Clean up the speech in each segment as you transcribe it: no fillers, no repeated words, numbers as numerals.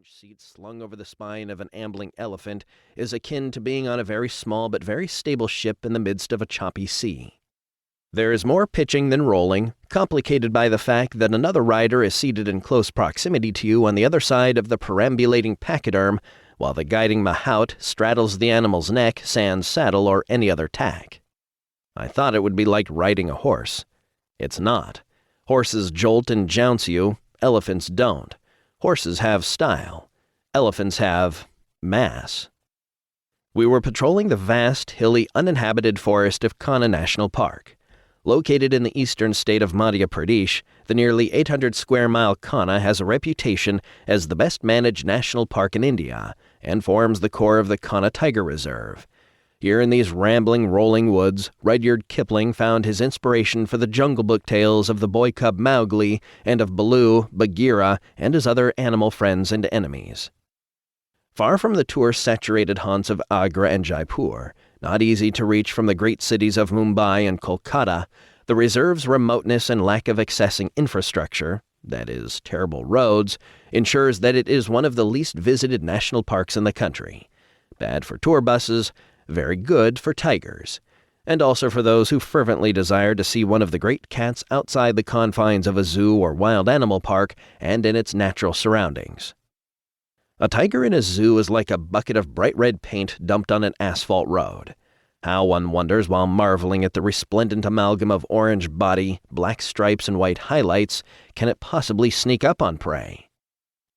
lounge seat slung over the spine of an ambling elephant is akin to being on a very small but very stable ship in the midst of a choppy sea. There is more pitching than rolling, complicated by the fact that another rider is seated in close proximity to you on the other side of the perambulating pachyderm, while the guiding mahout straddles the animal's neck, sans saddle, or any other tack. I thought it would be like riding a horse. It's not. Horses jolt and jounce you, elephants don't. Horses have style. Elephants have mass. We were patrolling the vast, hilly, uninhabited forest of Kanha National Park. Located in the eastern state of Madhya Pradesh, the nearly 800-square-mile Kanha has a reputation as the best-managed national park in India and forms the core of the Kanha Tiger Reserve. Here in these rambling, rolling woods, Rudyard Kipling found his inspiration for the Jungle Book tales of the boy cub Mowgli and of Baloo, Bagheera, and his other animal friends and enemies. Far from the tourist-saturated haunts of Agra and Jaipur, not easy to reach from the great cities of Mumbai and Kolkata, the reserve's remoteness and lack of accessing infrastructure, that is, terrible roads, ensures that it is one of the least visited national parks in the country. Bad for tour buses, very good for tigers, and also for those who fervently desire to see one of the great cats outside the confines of a zoo or wild animal park and in its natural surroundings. A tiger in a zoo is like a bucket of bright red paint dumped on an asphalt road. How, one wonders while marveling at the resplendent amalgam of orange body, black stripes, and white highlights, can it possibly sneak up on prey?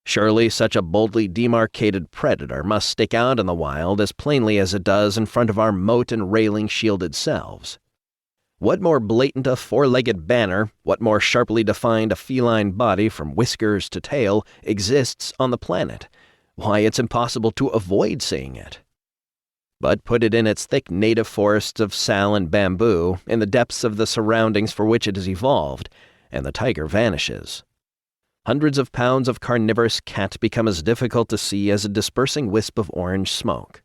Surely such a boldly demarcated predator must stick out in the wild as plainly as it does in front of our moat and railing shielded selves. What more blatant a four-legged banner, what more sharply defined a feline body from whiskers to tail exists on the planet? Why, it's impossible to avoid seeing it. But put it in its thick native forests of sal and bamboo, in the depths of the surroundings for which it has evolved, and the tiger vanishes. Hundreds of pounds of carnivorous cat become as difficult to see as a dispersing wisp of orange smoke.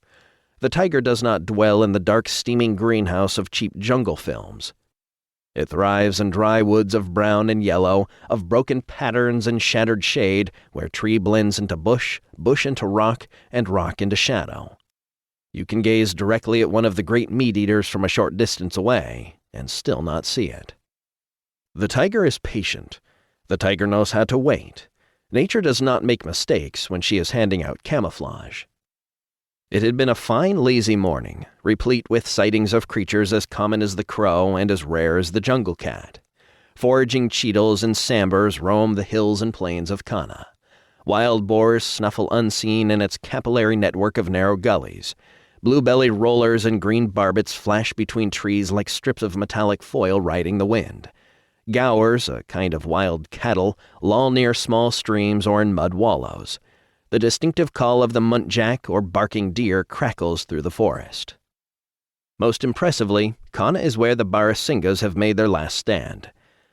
The tiger does not dwell in the dark, steaming greenhouse of cheap jungle films. It thrives in dry woods of brown and yellow, of broken patterns and shattered shade, where tree blends into bush, bush into rock, and rock into shadow. You can gaze directly at one of the great meat-eaters from a short distance away, and still not see it. The tiger is patient. The tiger knows how to wait. Nature does not make mistakes when she is handing out camouflage. It had been a fine, lazy morning, replete with sightings of creatures as common as the crow and as rare as the jungle cat. Foraging cheetahs and sambers roam the hills and plains of Kanha. Wild boars snuffle unseen in its capillary network of narrow gullies. Blue-bellied rollers and green barbets flash between trees like strips of metallic foil riding the wind. Gowers, a kind of wild cattle, loll near small streams or in mud wallows. The distinctive call of the muntjac or barking deer crackles through the forest. Most impressively, Kanha is where the Barasingas have made their last stand.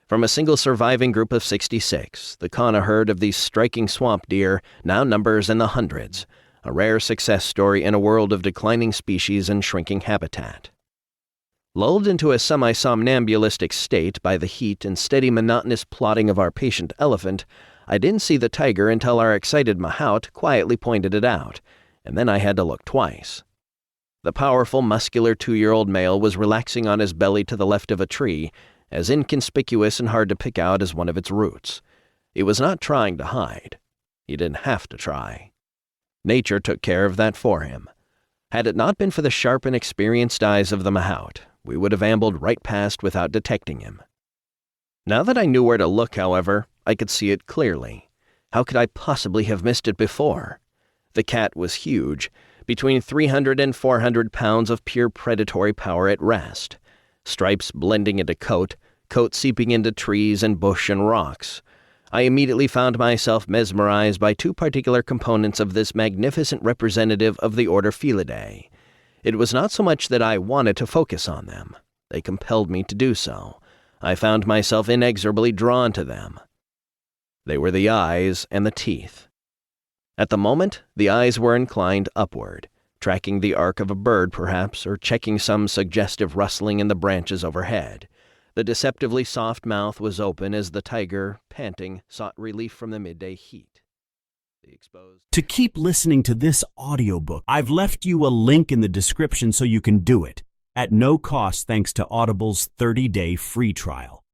From a single surviving group of 66, the Kanha herd of these striking swamp deer now numbers in the hundreds, a rare success story in a world of declining species and shrinking habitat. Lulled into a semi-somnambulistic state by the heat and steady monotonous plodding of our patient elephant, I didn't see the tiger until our excited mahout quietly pointed it out, and then I had to look twice. The powerful, muscular 2-year-old male was relaxing on his belly to the left of a tree, as inconspicuous and hard to pick out as one of its roots. He was not trying to hide. He didn't have to try. Nature took care of that for him. Had it not been for the sharp and experienced eyes of the mahout, we would have ambled right past without detecting him. Now that I knew where to look, however, I could see it clearly. How could I possibly have missed it before? The cat was huge, between 300 and 400 pounds of pure predatory power at rest. Stripes blending into coat seeping into trees and bush and rocks. I immediately found myself mesmerized by two particular components of this magnificent representative of the order Felidae. It was not so much that I wanted to focus on them. They compelled me to do so. I found myself inexorably drawn to them. They were the eyes and the teeth. At the moment, the eyes were inclined upward, tracking the arc of a bird perhaps, or checking some suggestive rustling in the branches overhead. The deceptively soft mouth was open as the tiger, panting, sought relief from the midday heat. exposed. To keep listening to this audiobook, I've left you a link in the description so you can do it at no cost thanks to Audible's 30-day free trial.